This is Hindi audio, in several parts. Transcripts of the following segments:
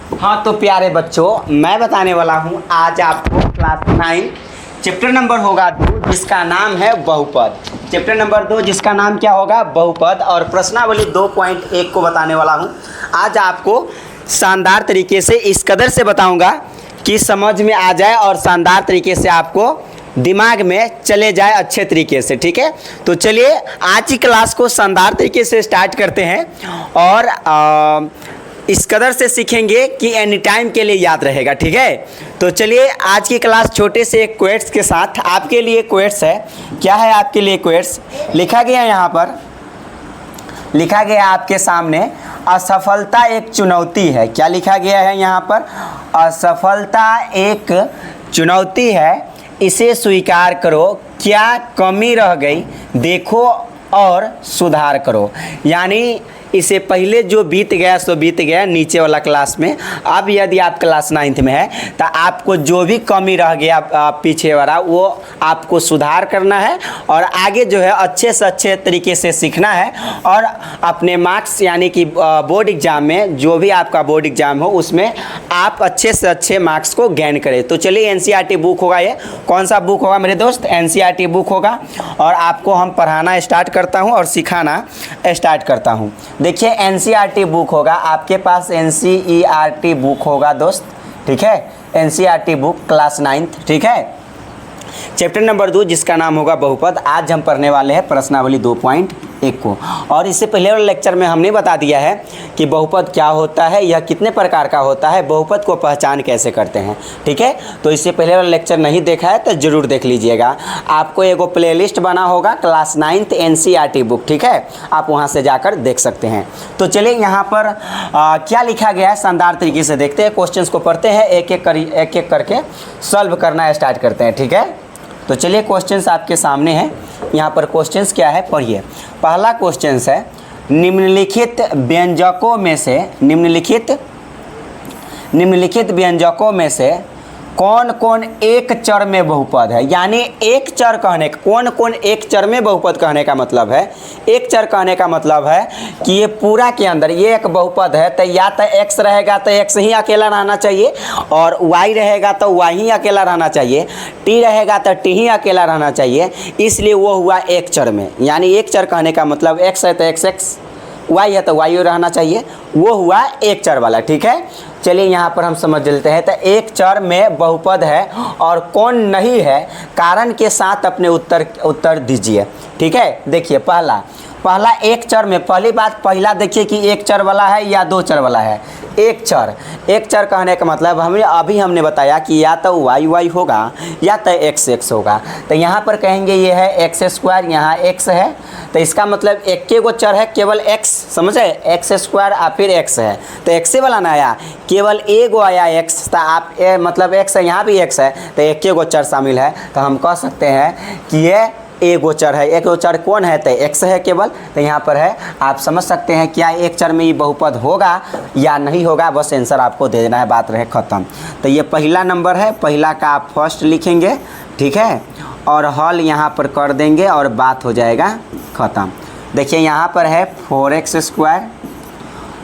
हाँ तो प्यारे बच्चों, मैं बताने वाला हूँ आज आपको क्लास 9 चैप्टर नंबर होगा 2 जिसका नाम है बहुपद। चैप्टर नंबर 2 जिसका नाम क्या होगा? बहुपद। और प्रश्नावली 2.1 को बताने वाला हूँ। आज आपको शानदार तरीके से इस कदर से बताऊँगा कि समझ में आ जाए और शानदार तरीके से आपको दिमाग में चले जाए अच्छे तरीके से। ठीक है, तो चलिए आज की क्लास को शानदार तरीके से स्टार्ट करते हैं और इस कदर से सीखेंगे कि एनी टाइम के लिए याद रहेगा। ठीक है, तो चलिए आज की क्लास छोटे से एक क्वेट्स के साथ। आपके लिए क्वेट्स है। क्या है आपके लिए क्वेट्स? लिखा गया यहाँ पर, लिखा गया आपके सामने, असफलता एक चुनौती है। क्या लिखा गया है यहाँ पर? असफलता एक चुनौती है, इसे स्वीकार करो। क्या कमी रह गई देखो और सुधार करो। यानी इसे पहले जो बीत गया सो बीत गया नीचे वाला क्लास में। अब यदि आप क्लास 9 में है तो आपको जो भी कमी रह गया पीछे वाला वो आपको सुधार करना है और आगे जो है अच्छे से अच्छे तरीके से सीखना है और अपने मार्क्स यानी कि बोर्ड एग्जाम में जो भी आपका बोर्ड एग्जाम हो उसमें आप अच्छे से अच्छे मार्क्स को गेन करें। तो चलिए एनसीईआरटी बुक होगा। ये कौन सा बुक होगा मेरे दोस्त? एनसीईआरटी बुक होगा। और आपको हम पढ़ाना स्टार्ट करता हूँ और सिखाना स्टार्ट करता हूँ। देखिए एनसीईआरटी बुक होगा आपके पास, एनसीईआरटी बुक होगा दोस्त। ठीक है, एनसीईआरटी बुक क्लास 9। ठीक है, चैप्टर नंबर 2 जिसका नाम होगा बहुपद। आज हम पढ़ने वाले हैं प्रश्नावली 2.1 को। और इससे पहले वाले लेक्चर में हमने बता दिया है कि बहुपद क्या होता है, यह कितने प्रकार का होता है, बहुपद को पहचान कैसे करते हैं। ठीक है, तो इससे पहले वाला लेक्चर नहीं देखा है तो ज़रूर देख लीजिएगा। आपको एगो प्लेलिस्ट बना होगा क्लास 9 एनसीईआरटी बुक। ठीक है, आप वहाँ से जाकर देख सकते हैं। तो चलिए यहाँ पर क्या लिखा गया है शानदार तरीके से देखते हैं। क्वेश्चंस को पढ़ते हैं, एक एक करके सॉल्व करना स्टार्ट करते हैं। ठीक है, तो चलिए क्वेश्चंस आपके सामने हैं। यहाँ पर क्वेश्चंस क्या है पढ़िए। पहला क्वेश्चंस है, निम्नलिखित व्यंजकों व्यंजकों में से कौन कौन एक चर में बहुपद है। यानी एक चर कहने कौन कौन एक चर में बहुपद कहने का मतलब है, एक चर कहने का मतलब है कि ये पूरा के अंदर ये एक बहुपद है तो या तो x रहेगा तो x ही अकेला रहना चाहिए और y रहेगा तो y ही अकेला रहना चाहिए, t रहेगा तो t ही अकेला रहना चाहिए। इसलिए वो हुआ एक चर में। यानी एक चर कहने का मतलब x है तो x, y है तो y रहना चाहिए, वो हुआ एक चर वाला। ठीक है, चलिए यहाँ पर हम समझ लेते हैं। तो एक चर में बहुपद है और कौन नहीं है, कारण के साथ अपने उत्तर दीजिए। ठीक है, देखिए पहला एक चर में पहली बात, पहला देखिए कि एक चर वाला है या दो चर वाला है। एक चर कहने का मतलब हमने बताया कि या तो y होगा या तो x होगा। तो यहाँ पर कहेंगे ये है x², यहाँ x है तो इसका मतलब एक के गो चर है केवल x, समझे? x² और फिर x है तो x वाला ना आया, केवल एगो आया x। तो आप मतलब x है, यहाँ भी x है तो एक के गो चर शामिल है। तो हम कह सकते हैं कि ये एक गोचर है। एक गोचर कौन है? तो x है केवल। तो यहाँ पर है, आप समझ सकते हैं क्या एक चर में ये बहुपद होगा या नहीं होगा, बस आंसर आपको दे देना है, बात रहे ख़त्म। तो ये पहला नंबर है, पहला का आप फर्स्ट लिखेंगे। ठीक है, और हल यहाँ पर कर देंगे और बात हो जाएगा ख़त्म। देखिए यहाँ पर है 4x²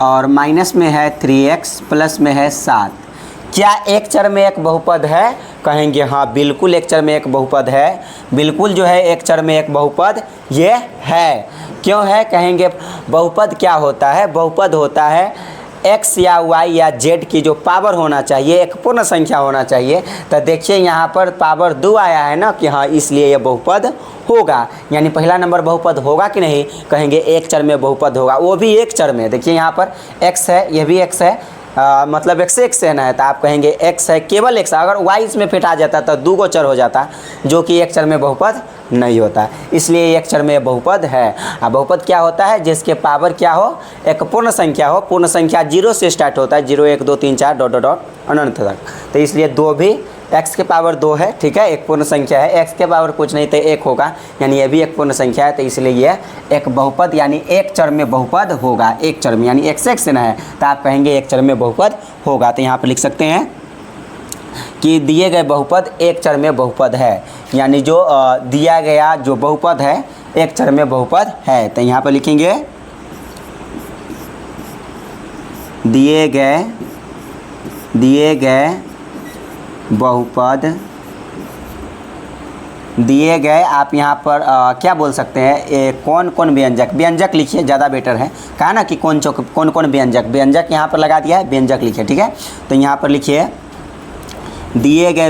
और माइनस में है 3x, प्लस में है 7। क्या एक चर में एक बहुपद है? कहेंगे हाँ बिल्कुल एक चर में एक बहुपद है। बिल्कुल जो है एक चर में एक बहुपद ये है। क्यों है? कहेंगे बहुपद क्या होता है? बहुपद होता है x या y या z की जो पावर होना चाहिए एक पूर्ण संख्या होना चाहिए। तो देखिए यहाँ पर पावर 2 आया है ना कि हाँ, इसलिए ये बहुपद होगा। यानी पहला नंबर बहुपद होगा कि नहीं? कहेंगे एक चर में बहुपद होगा, वो भी एक चर में। देखिए यहाँ पर x है, ये भी x है, मतलब x है ना, तो आप कहेंगे x है, केवल x। अगर y इसमें फिट आ जाता तो 2 गो चर हो जाता, जो कि एक चर में बहुपद नहीं होता। इसलिए एक चर में बहुपद है। अब बहुपद क्या होता है? जिसके पावर क्या हो? एक पूर्ण संख्या हो। पूर्ण संख्या 0 से स्टार्ट होता है, 0 1 2 3 4 डॉट डॉट डॉट अनंत तक। तो इसलिए 2 भी x के पावर 2 है। ठीक है, एक पूर्ण संख्या है, x के पावर कुछ नहीं तो 1 होगा, यानी ये भी एक पूर्ण संख्या है। तो इसलिए ये एक बहुपद यानी एक चर में बहुपद होगा। एक चर में यानी x से ना है तो आप कहेंगे एक चर में बहुपद होगा। तो यहाँ पर लिख सकते हैं कि दिए गए बहुपद एक चर में बहुपद है। यानी जो दिया गया जो बहुपद है एक चर में बहुपद है। तो यहाँ पर लिखेंगे दिए गए दिए गए आप यहाँ पर क्या बोल सकते हैं, कौन कौन व्यंजक लिखिए, ज़्यादा बेटर है। कहा ना कि कौन कौन व्यंजक यहाँ पर लगा दिया है, व्यंजक लिखिए, ठीक है। तो यहाँ पर लिखिए दिए गए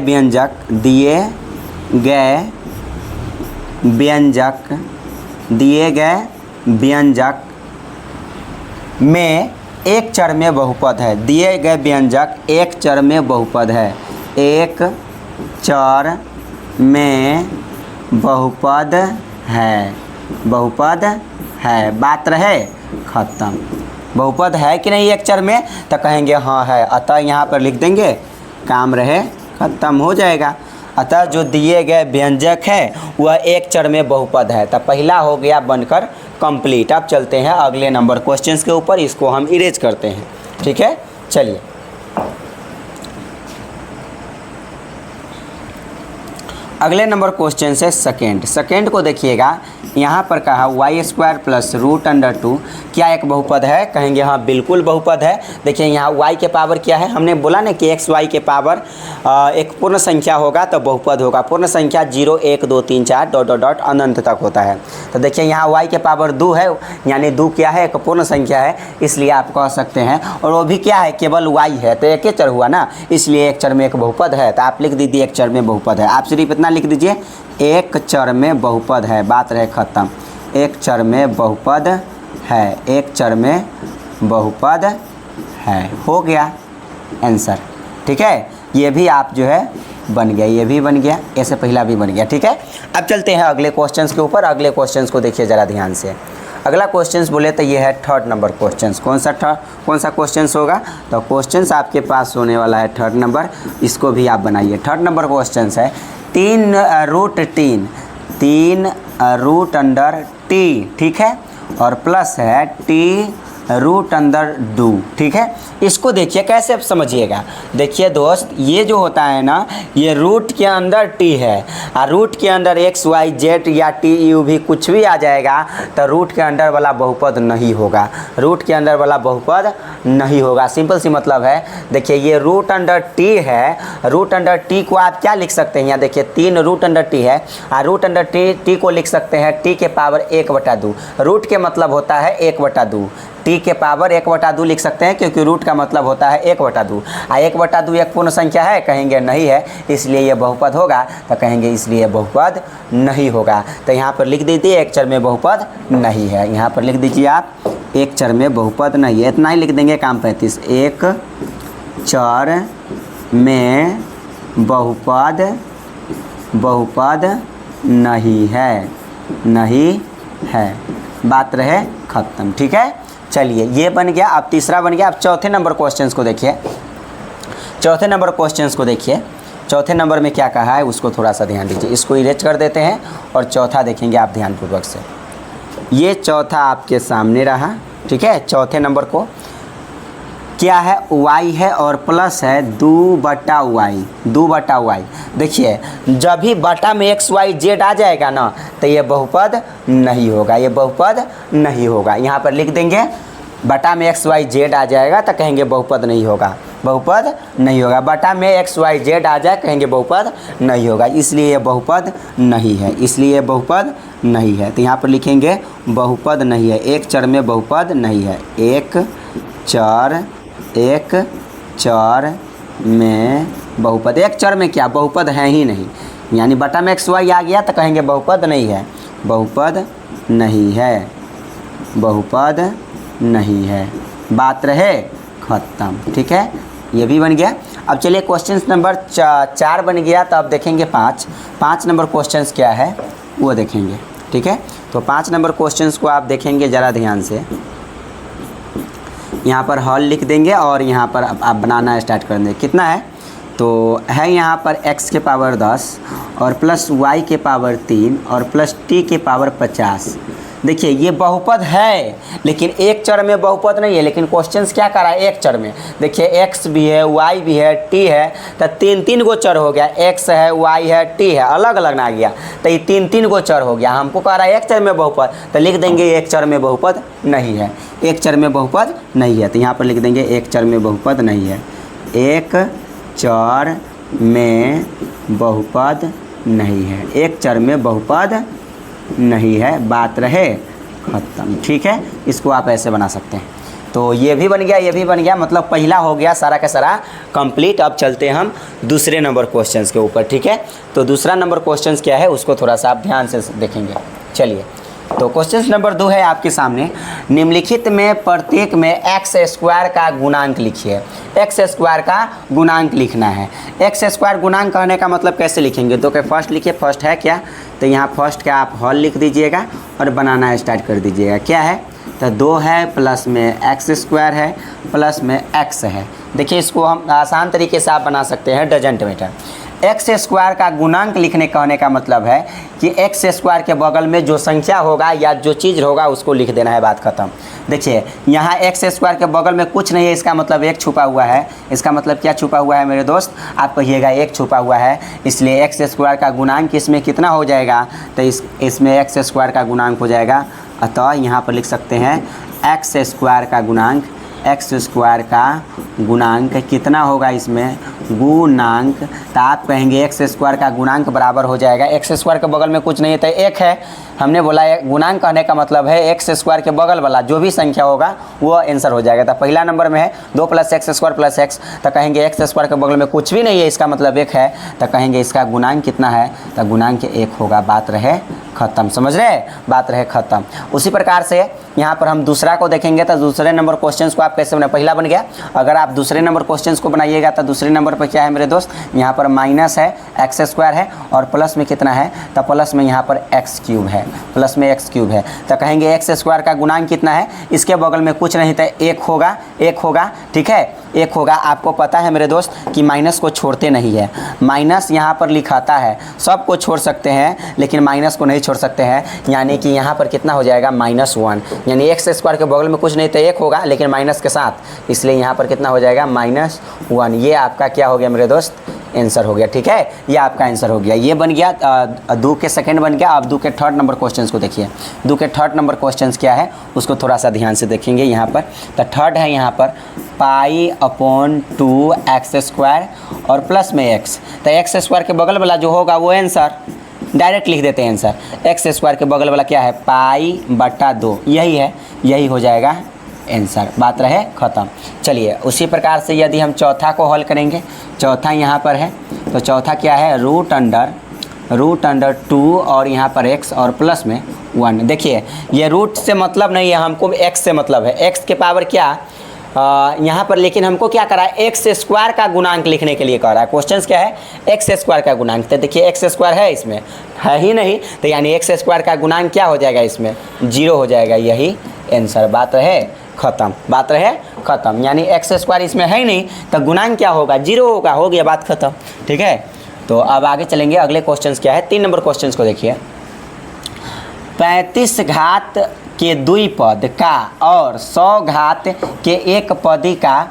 व्यंजक में एक चर में बहुपद है। दिए गए व्यंजक एक चर में बहुपद है, एक चर में बहुपद है, बात रहे खत्म। बहुपद है कि नहीं एक चर में, तो कहेंगे हाँ है, अतः यहाँ पर लिख देंगे, काम रहे खत्म हो जाएगा। अतः जो दिए गए व्यंजक है वह एक चर में बहुपद है। तो पहला हो गया बनकर कंप्लीट। अब चलते हैं अगले नंबर क्वेश्चंस के ऊपर, इसको हम इरेज करते हैं, ठीक है। चलिए अगले नंबर क्वेश्चन से सेकेंड को देखिएगा। यहाँ पर कहा y² प्लस √2 क्या एक बहुपद है, कहेंगे हाँ बिल्कुल बहुपद है। देखिए यहाँ y के पावर क्या है, हमने बोला ना कि x y के पावर एक पूर्ण संख्या होगा तो बहुपद होगा। पूर्ण संख्या 0 1 2 3 4 ... अनंत तक होता है। तो देखिए यहाँ y के पावर 2 है, यानी 2 क्या है, एक पूर्ण संख्या है, इसलिए आप कह सकते हैं। और वो भी क्या है, केवल y है, तो एक ही चर हुआ ना, इसलिए एक चर में एक बहुपद है। तो आप लिख दीजिए एक चर में बहुपद है। आप सिर्फ इतना लिख दीजिए, एक चर में बहुपद है, बात रहे ख़त्म। एक चर में बहुपद है, एक चर में बहुपद है, हो गया आंसर, ठीक है। ये भी आप जो है बन गया, ये भी बन गया, ऐसे पहला भी बन गया, ठीक है। अब चलते हैं अगले क्वेश्चंस के ऊपर। अगले क्वेश्चंस को देखिए ज़रा ध्यान से। अगला क्वेश्चंस बोले तो ये है थर्ड नंबर क्वेश्चंस। कौन सा क्वेश्चंस होगा, तो क्वेश्चंस आपके पास होने वाला है थर्ड नंबर, इसको भी आप बनाइए। थर्ड नंबर क्वेश्चंस है 3√T, ठीक है, और प्लस है T√2, ठीक है। इसको देखिए कैसे आप समझिएगा। देखिए दोस्त, ये जो होता है ना, ये रूट के अंदर t है, और रूट के अंदर x y z या t u भी कुछ भी आ जाएगा तो रूट के अंदर वाला बहुपद नहीं होगा, रूट के अंदर वाला बहुपद नहीं होगा। सिंपल सी मतलब है। देखिए ये √t है, √t को आप क्या लिख सकते हैं, यहाँ देखिए 3√t है, और √t को लिख सकते हैं t के पावर 1/2। रूट के मतलब होता है 1/2, t के पावर 1/2 लिख सकते हैं, क्योंकि रूट का मतलब होता है 1/2। 1/2 एक पूर्ण संख्या है, कहेंगे नहीं है, इसलिए ये बहुपद होगा, तो कहेंगे इसलिए बहुपद नहीं होगा। तो यहाँ पर लिख दीजिए एक चर में बहुपद नहीं है। यहाँ पर लिख दीजिए आप एक चर में बहुपद नहीं है, इतना ही लिख देंगे, काम 35। एक चर में बहुपद नहीं है, बात रहे ख़त्म, ठीक है। चलिए ये बन गया। अब तीसरा बन गया। अब चौथे नंबर क्वेश्चंस को देखिए। चौथे नंबर में क्या कहा है उसको थोड़ा सा ध्यान दीजिए। इसको इरेज कर देते हैं और चौथा देखेंगे आप ध्यानपूर्वक से। ये चौथा आपके सामने रहा, ठीक है। चौथे नंबर को क्या है, y है और प्लस है 2/y। देखिए जब भी बटा में x y z आ जाएगा ना, तो ये बहुपद नहीं होगा, ये बहुपद नहीं होगा। यहाँ पर लिख देंगे बटा में x y z आ जाएगा तो कहेंगे बहुपद नहीं होगा, बहुपद नहीं होगा। बटा में x y z आ जाए कहेंगे बहुपद नहीं होगा, इसलिए ये बहुपद नहीं है, इसलिए ये बहुपद नहीं है। तो यहाँ पर लिखेंगे बहुपद नहीं है, एक चर में बहुपद नहीं है। एक चर में बहुपद, एक चर में क्या बहुपद है ही नहीं, यानी बटा में x y आ गया तो कहेंगे बहुपद नहीं है, बहुपद नहीं है, बात रहे ख़त्म, ठीक है। ये भी बन गया। अब चलिए क्वेश्चन नंबर 4 बन गया। तो अब देखेंगे 5 नंबर क्वेश्चंस क्या है वो देखेंगे, ठीक है। तो 5 नंबर क्वेश्चंस को आप देखेंगे ज़रा ध्यान से। यहाँ पर हॉल लिख देंगे और यहाँ पर आप बनाना स्टार्ट कर देंगे। कितना है, तो है यहाँ पर x के पावर 10 और प्लस y के पावर 3 और प्लस t के पावर 50। देखिए ये बहुपद है, लेकिन एक चर में बहुपद नहीं है। लेकिन क्वेश्चंस क्या कर रहा है, एक चर में। देखिए x भी है, y भी है, t है, तो 3 गो चर हो गया। x है, y है, t है, अलग अलग ना गया, तो ये 3 गो चर हो गया। हमको कह रहा है एक चर में बहुपद, तो लिख देंगे एक चर में बहुपद नहीं है, एक चर में बहुपद नहीं है। तो यहाँ पर लिख देंगे एक चर में बहुपद नहीं है, एक चर में बहुपद नहीं है, एक चर में बहुपद नहीं है, बात रहे खत्म। ठीक है, इसको आप ऐसे बना सकते हैं। तो ये भी बन गया, ये भी बन गया, मतलब पहला हो गया सारा का सारा कंप्लीट। अब चलते हैं हम दूसरे नंबर क्वेश्चंस के ऊपर। ठीक है, तो दूसरा नंबर क्वेश्चंस क्या है उसको थोड़ा सा आप ध्यान से देखेंगे। चलिए, तो क्वेश्चन नंबर 2 है आपके सामने। निम्नलिखित में प्रत्येक में एक्स स्क्वायर का गुणांक लिखिए। एक्स स्क्वायर का गुणांक लिखना है। एक्स स्क्वायर गुणांक कहने का मतलब कैसे लिखेंगे? तो क्या फर्स्ट लिखिए, फर्स्ट है क्या? तो यहाँ फर्स्ट का आप हॉल लिख दीजिएगा और बनाना स्टार्ट कर दीजिएगा। क्या है? तो 2 है प्लस में एक्स स्क्वायर है प्लस में एक्स है। देखिए, इसको हम आसान तरीके से आप बना सकते हैं, डजंट मैटर। एक्स स्क्वायर का गुणांक लिखने कहने का मतलब है कि एक्स स्क्वायर के बगल में जो संख्या होगा या जो चीज़ होगा उसको लिख देना है, बात खत्म। देखिए, यहाँ एक्स स्क्वायर के बगल में कुछ नहीं है, इसका मतलब एक छुपा हुआ है। इसका मतलब क्या छुपा हुआ है मेरे दोस्त? आप कहिएगा एक छुपा हुआ है। इसलिए एक्स स्क्वायर का गुणांक इसमें कितना हो जाएगा? तो इसमें एक्स स्क्वायर का गुणांक हो जाएगा। अतः यहाँ पर लिख सकते हैं एक्स स्क्वायर का गुणांक, एक्स स्क्वायर का गुणांक कितना होगा? इसमें गुणांक, तो आप कहेंगे एक्स स्क्वायर का गुणांक बराबर हो जाएगा, एक्स स्क्वायर के बगल में कुछ नहीं है तो एक है। हमने बोला गुणांक कहने का मतलब है एक्स स्क्वायर के बगल वाला जो भी संख्या होगा वो आंसर हो जाएगा। तो पहला नंबर में है 2 + एक्स स्क्वायर प्लस एक्स, तो कहेंगे एक्स स्क्वायर के बगल में कुछ भी नहीं है, इसका मतलब एक है, तो कहेंगे इसका गुणांक कितना है? तो गुणांक 1 होगा, बात रहे खत्म। समझ रहे? बात रहे खत्म। उसी प्रकार से यहाँ पर हम दूसरा को देखेंगे तो दूसरे नंबर क्वेश्चंस को आप कैसे बनाए? पहला बन गया। अगर आप दूसरे नंबर क्वेश्चंस को बनाइएगा तो दूसरे नंबर पर क्या है मेरे दोस्त? यहाँ पर माइनस है, एक्स स्क्वायर है और प्लस में कितना है? तो प्लस में यहाँ पर एक्स क्यूब है, प्लस में एक्स क्यूब है। तो कहेंगे एक्स स्क्वायर का गुणांक कितना है? इसके बगल में कुछ नहीं तो एक होगा, एक होगा। ठीक है, एक होगा। आपको पता है मेरे दोस्त कि माइनस को छोड़ते नहीं है, माइनस यहाँ पर लिखाता है। सब को छोड़ सकते हैं लेकिन माइनस को नहीं छोड़ सकते हैं, यानी कि यहाँ पर कितना हो जाएगा? -1। यानी एक्स स्क्वायर के बगल में कुछ नहीं तो एक होगा लेकिन माइनस के साथ, इसलिए यहाँ पर कितना हो जाएगा? -1। ये आपका क्या हो गया मेरे दोस्त? आंसर हो गया। ठीक है, ये आपका आंसर हो गया। ये बन गया 2 के सेकंड बन गया। अब 2 के थर्ड नंबर क्वेश्चंस को देखिए। 2 के थर्ड नंबर क्वेश्चंस क्या है उसको थोड़ा सा ध्यान से देखेंगे। यहाँ पर तो थर्ड है यहाँ पर π/2 एक्स स्क्वायर और प्लस में एक्स। तो एक्स स्क्वायर के बगल वाला जो होगा वो आंसर डायरेक्ट लिख देते हैं आंसर। एक्स स्क्वायर के बगल वाला क्या है? π/2, यही है, यही हो जाएगा आंसर, बात रहे खत्म। चलिए, उसी प्रकार से यदि हम चौथा को हल करेंगे, चौथा यहाँ पर है तो चौथा क्या है? √2 और यहाँ पर x और प्लस में 1। देखिए, ये रूट से मतलब नहीं है, हमको x से मतलब है। x के पावर क्या यहाँ पर, लेकिन हमको क्या करा है? एक्स स्क्वायर का गुणांक लिखने के लिए कह रहा है। क्वेश्चन क्या है? एक्स स्क्वायर का गुणांक। तो देखिए एक्स स्क्वायर है, इसमें है ही नहीं, तो यानी एक्स स्क्वायर का गुणांक क्या हो जाएगा? इसमें 0 हो जाएगा, यही आंसर, बात रहे खत्म, बात रहे खत्म। यानी एक्स स्क्वायर इसमें है ही नहीं तो गुणांक क्या होगा? 0 होगा, हो गया, बात खत्म। ठीक है, तो अब आगे चलेंगे। अगले क्वेश्चन क्या है? 3 नंबर क्वेश्चन को देखिए। 35 घात के द्विपद का और 100 घात के एक पदी का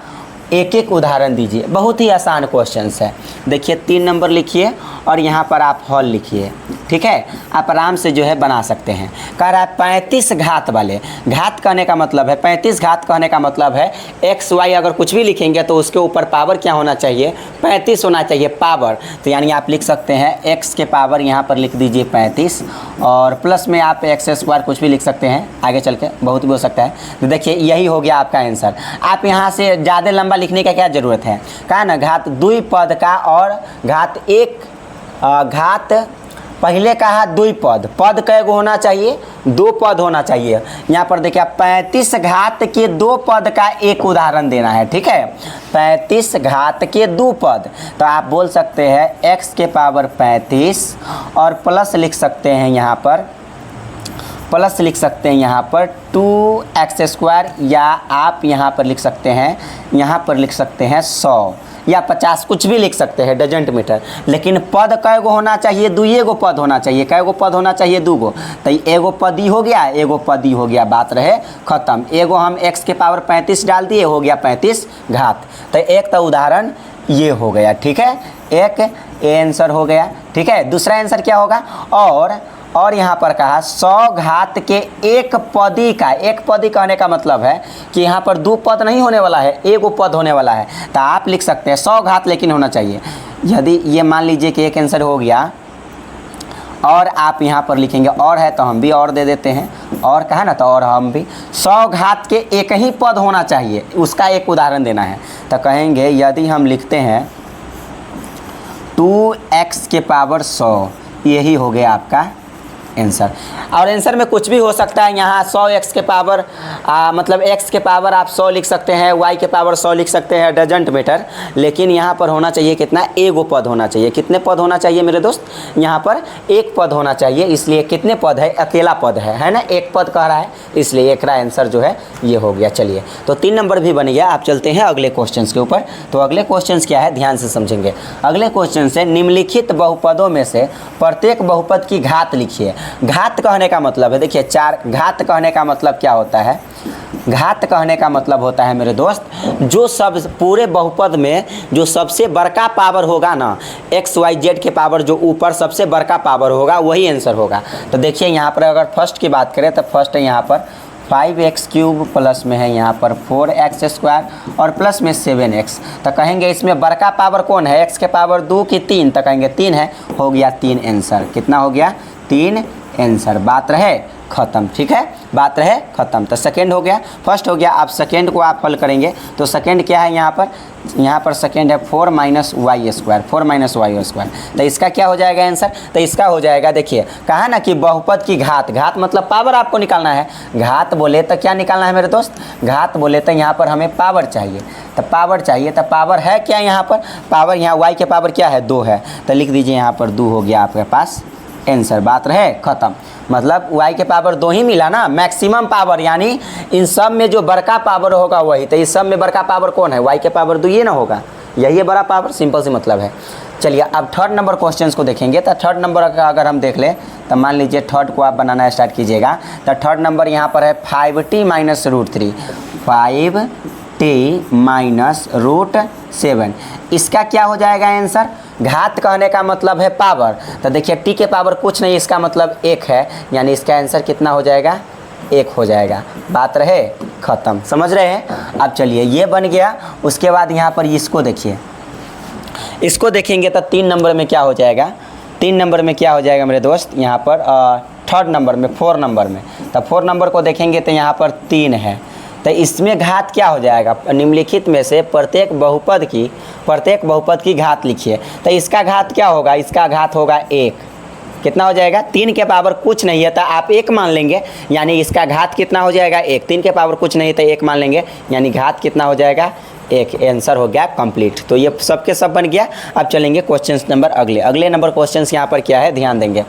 एक एक उदाहरण दीजिए। बहुत ही आसान क्वेश्चन है। देखिए 3 नंबर लिखिए और यहाँ पर आप हॉल लिखिए। ठीक है, आप आराम से जो है बना सकते हैं। कह रहा है 35 घात वाले, घात कहने का मतलब है 35 घात कहने का मतलब है एक्स वाई अगर कुछ भी लिखेंगे तो उसके ऊपर पावर क्या होना चाहिए? 35 होना चाहिए, पावर। तो यानी आप लिख सकते हैं एक्स के पावर यहाँ पर लिख दीजिए 35 और प्लस में आप एक्स स्क्वायर कुछ भी लिख सकते हैं, आगे चल के बहुत भी हो सकता है। तो देखिए यही हो गया आपका आंसर। आप यहाँ से ज़्यादा लंबा लिखने का क्या ज़रूरत है? कहा ना घात द्विपद का और घात एक घात, पहले कहा द्विपद, पद कैगो होना चाहिए? 2 पद होना चाहिए। यहाँ पर देखिए 35 घात के 2 पद का एक उदाहरण देना है। ठीक है, 35 घात के 2 पद, तो आप बोल सकते हैं x के पावर 35 और प्लस लिख सकते हैं यहाँ पर, प्लस लिख सकते हैं यहाँ पर 2x स्क्वायर, या आप यहाँ पर लिख सकते हैं, यहाँ पर लिख सकते हैं 100 या 50, कुछ भी लिख सकते हैं, डजेंट मैटर। लेकिन पद कैगो होना चाहिए? 2 पद होना चाहिए। कैगो पद होना चाहिए? 2। तो एगो पदी हो गया, एगो पदी हो गया, बात रहे खत्म। एगो हम x के पावर 35 डाल दिए, हो गया 35 घात। तो एक तो उदाहरण ये हो गया। ठीक है, एक आंसर हो गया। ठीक है, दूसरा आंसर क्या होगा? और यहाँ पर कहा 100 घात के एक पदी का, एक पदी कहने का मतलब है कि यहाँ पर दो पद नहीं होने वाला है, एक पद होने वाला है। तो आप लिख सकते हैं 100 घात लेकिन होना चाहिए। यदि ये मान लीजिए कि एक आंसर हो गया और आप यहाँ पर लिखेंगे और है तो हम भी और दे देते हैं, और कहा ना तो और हम भी 100 घात के एक ही पद होना चाहिए, उसका एक उदाहरण देना है। तो कहेंगे यदि हम लिखते हैं 2x के पावर 100, यही हो गया आपका आंसर। और आंसर में कुछ भी हो सकता है, यहाँ 100x के पावर मतलब x के पावर आप 100 लिख सकते हैं, y के पावर 100 लिख सकते हैं, डजेंट मैटर। लेकिन यहाँ पर होना चाहिए कितना, एगो पद होना चाहिए। कितने पद होना चाहिए मेरे दोस्त, यहाँ पर एक पद होना चाहिए। इसलिए कितने पद है, अकेला पद है ना, एक पद कह रहा है, इसलिए एक आंसर जो है ये हो गया। चलिए तो 3 नंबर भी बन गया। आप चलते हैं अगले क्वेश्चन के ऊपर। तो अगले क्वेश्चन क्या है, ध्यान से समझेंगे। अगले क्वेश्चन से निम्नलिखित बहुपदों में से प्रत्येक बहुपद की घात लिखिए। घात कहने का मतलब है, देखिए 4 घात कहने का मतलब क्या होता है, घात कहने का मतलब होता है मेरे दोस्त, जो सब पूरे बहुपद में जो सबसे बड़का पावर होगा ना, एक्स वाई जेड के पावर जो ऊपर सबसे बड़का पावर होगा वही आंसर होगा। तो देखिए यहाँ पर अगर फर्स्ट की बात करें तो फर्स्ट है यहाँ पर 5x³ प्लस में है यहाँ पर 4x² और प्लस में 7x। तो कहेंगे इसमें बड़का पावर कौन है, x के पावर 2 की 3, तो कहेंगे 3 है, हो गया 3 आंसर। कितना हो गया, 3 आंसर। बात रहे ख़त्म, ठीक है, बात रहे ख़त्म। तो सेकंड हो गया, फर्स्ट हो गया। अब सेकंड को आप हल करेंगे तो सेकंड क्या है यहाँ पर सेकंड है 4 - y², 4 - y²। तो इसका क्या हो जाएगा आंसर, तो इसका हो जाएगा, देखिए कहा ना कि बहुपद की घात, घात मतलब पावर आपको निकालना है। घात बोले तो क्या निकालना है मेरे दोस्त, घात बोले तो यहाँ पर हमें पावर चाहिए। तो पावर चाहिए, तो पावर है क्या यहाँ पर, पावर यहाँ y के पावर क्या है, 2 है। तो लिख दीजिए यहाँ पर 2 हो गया आपके पास आंसर। बात रहे ख़त्म। मतलब y के पावर 2 ही मिला ना, मैक्सिमम पावर, यानी इन सब में जो बड़का पावर होगा वही। तो इस सब में बड़का पावर कौन है, y के पावर 2 ये ना होगा, यही है बड़ा पावर, सिंपल सी मतलब है। चलिए अब थर्ड नंबर क्वेश्चन को देखेंगे। तो थर्ड नंबर का अगर हम देख लें तो मान लीजिए थर्ड को आप बनाना स्टार्ट कीजिएगा। तो थर्ड नंबर यहाँ पर है 5t - √3, 5t - √7। इसका क्या हो जाएगा आंसर, घात कहने का मतलब है पावर। तो देखिए t के पावर कुछ नहीं, इसका मतलब 1 है, यानी इसका आंसर कितना हो जाएगा, 1 हो जाएगा। बात रहे ख़त्म, समझ रहे हैं। अब चलिए ये बन गया। उसके बाद यहाँ पर इसको देखिए, इसको देखेंगे तो 3 नंबर में क्या हो जाएगा, 3 नंबर में क्या हो जाएगा मेरे दोस्त, यहाँ पर थर्ड नंबर में 4 नंबर में। तो 4 नंबर को देखेंगे तो यहाँ पर 3 है। तो इसमें घात क्या हो जाएगा, निम्नलिखित में से प्रत्येक बहुपद की घात लिखिए। तो इसका घात क्या होगा, इसका घात होगा 1। कितना हो जाएगा, 3 के पावर कुछ नहीं है तो आप 1 मान लेंगे, यानी इसका घात कितना हो जाएगा 1। 3 के पावर कुछ नहीं तो 1 मान लेंगे, यानी घात कितना हो जाएगा 1। आंसर हो गया कंप्लीट। तो ये सब के सब बन गया। अब चलेंगे क्वेश्चन नंबर अगले नंबर क्वेश्चन यहाँ पर क्या है, ध्यान देंगे।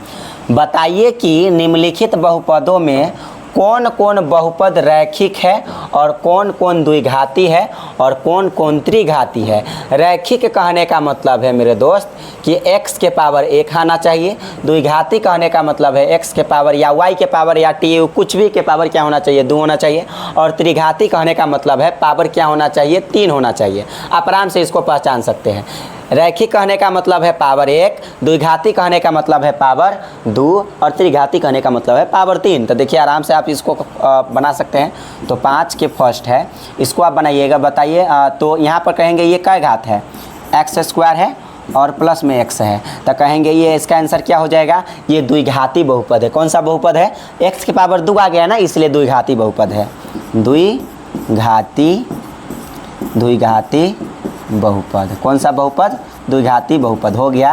बताइए कि निम्नलिखित बहुपदों में कौन कौन बहुपद रैखिक है और कौन कौन द्विघाती है और कौन कौन त्रिघाती है। रैखिक कहने का मतलब है मेरे दोस्त कि x के पावर 1 आना चाहिए। द्विघाती कहने का मतलब है x के पावर या y के पावर या t कुछ भी के पावर क्या होना चाहिए, 2 होना चाहिए। और त्रिघाती कहने का मतलब है पावर क्या होना चाहिए, 3 होना चाहिए। आप आराम से इसको पहचान सकते हैं। रैखिक कहने का मतलब है पावर 1, द्विघाती कहने का मतलब है पावर 2 और त्रिघाती कहने का मतलब है पावर 3। तो देखिए आराम से आप इसको बना सकते हैं। तो 5 के फर्स्ट है, इसको आप बनाइएगा। बताइए तो यहाँ पर कहेंगे ये क्या घात है, x² है और प्लस में x है। तो कहेंगे ये इसका आंसर क्या हो जाएगा, ये द्विघाती बहुपद है। कौन सा बहुपद है, x के पावर 2 आ गया ना, इसलिए द्विघाती बहुपद है। द्विघाती बहुपद, कौन सा बहुपद, द्विघाती बहुपद हो गया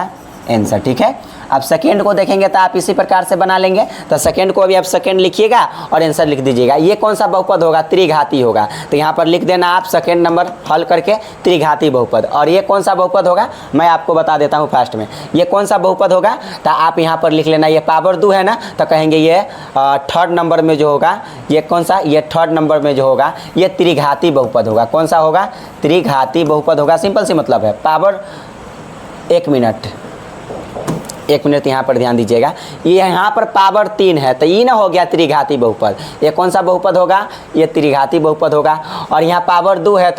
आंसर, ठीक है। अब सेकेंड को देखेंगे तो आप इसी प्रकार से बना लेंगे। तो सेकेंड को अभी आप सेकेंड लिखिएगा और आंसर लिख दीजिएगा। ये कौन सा बहुपद होगा, त्रिघाती होगा। तो यहाँ पर लिख देना आप सेकेंड नंबर हल करके त्रिघाती बहुपद। और ये कौन सा बहुपद होगा, मैं आपको बता देता हूँ फास्ट में। ये कौन सा बहुपद होगा, तो आप यहाँ पर लिख लेना, ये पावर 2 है ना, तो कहेंगे ये थर्ड नंबर में जो होगा, ये कौन सा, ये थर्ड नंबर में जो होगा ये त्रिघाती बहुपद होगा। कौन सा होगा, त्रिघाती बहुपद होगा। सिंपल सी मतलब है। पावर, 1 मिनट, एक मिनट यहाँ पर ध्यान दीजिएगा, ये यहाँ पर पावर 3 है तो ये ना हो गया त्रिघाती बहुपद। ये कौन सा बहुपद होगा, ये त्रिघाती बहुपद होगा। और यहाँ पावर 2 है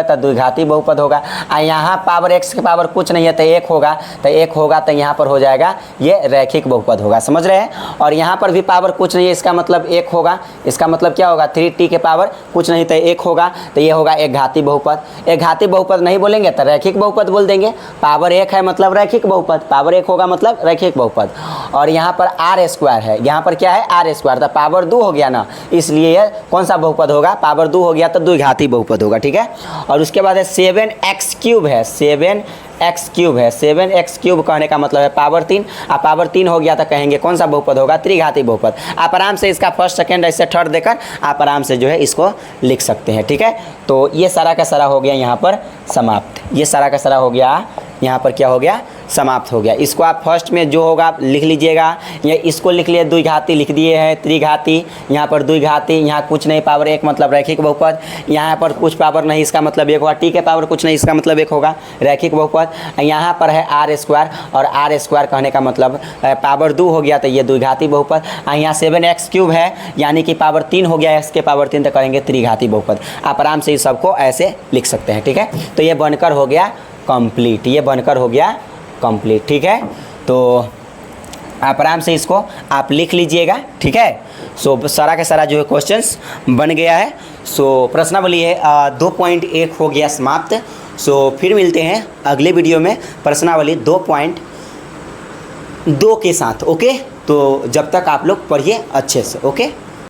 तो द्विघाती बहुपद होगा। और यहाँ पावर x के पावर कुछ नहीं है तो 1 होगा, तो 1 होगा तो यहाँ पर हो जाएगा ये रैखिक बहुपद होगा, समझ रहे हैं। और यहाँ पर भी पावर कुछ नहीं है, इसका मतलब 1 होगा। इसका मतलब क्या होगा, 3t के पावर कुछ नहीं तो 1 होगा, तो ये होगा एक घाती बहुपद। एक घाती बहुपद नहीं बोलेंगे तो रैखिक बहुपद बोल देंगे। पावर 1 है मतलब रैखिक बहुपद, पावर 1 होगा मतलब रैखिक बहुपद। और यहाँ पर r² है, यहाँ पर क्या है r², तो पावर 2 हो गया ना, इसलिए ये कौन सा बहुपद होगा, पावर 2 हो गया तो द्विघाती बहुपद होगा, ठीक है। और उसके बाद है 7x³ है, 7x³ है। 7x³ कहने का मतलब है पावर 3, और पावर 3 हो गया तो कहेंगे कौन सा बहुपद होगा, त्रिघाती बहुपद। आप आराम से इसका फर्स्ट सेकंड ऐसे थर्ड देकर आप आराम से जो है इसको लिख सकते हैं, ठीक है। तो ये सारा का सारा हो गया यहाँ पर समाप्त, ये सारा का सारा हो गया यहाँ पर क्या हो गया, समाप्त हो गया। इसको आप फर्स्ट में जो होगा लिख लीजिएगा, या इसको लिख लिए द्विघाती लिख दिए हैं, त्रिघाती, यहाँ पर द्विघाती, यहाँ कुछ नहीं पावर 1 मतलब रैखिक बहुपद, यहाँ पर कुछ पावर नहीं इसका मतलब 1 होगा, t के पावर कुछ नहीं इसका मतलब 1 होगा, रैखिक बहुपद। यहाँ पर है r², और r² कहने का मतलब पावर 2 हो गया तो ये द्विघाती बहुपद। यहाँ 7x³ है यानी कि पावर 3 हो गया, x के पावर 3 तो करेंगे त्रिघाती बहुपद। आप आराम से इस सबको ऐसे लिख सकते हैं, ठीक है। तो ये बनकर हो गया कंप्लीट, ये बनकर हो गया कंप्लीट, ठीक है। तो आप आराम से इसको आप लिख लीजिएगा, ठीक है। सो सारा का सारा जो है क्वेश्चंस बन गया है। सो प्रश्नावली है 2.1 हो गया समाप्त। सो फिर मिलते हैं अगले वीडियो में प्रश्नावली 2.2 के साथ, ओके। तो जब तक आप लोग पढ़िए अच्छे से, ओके।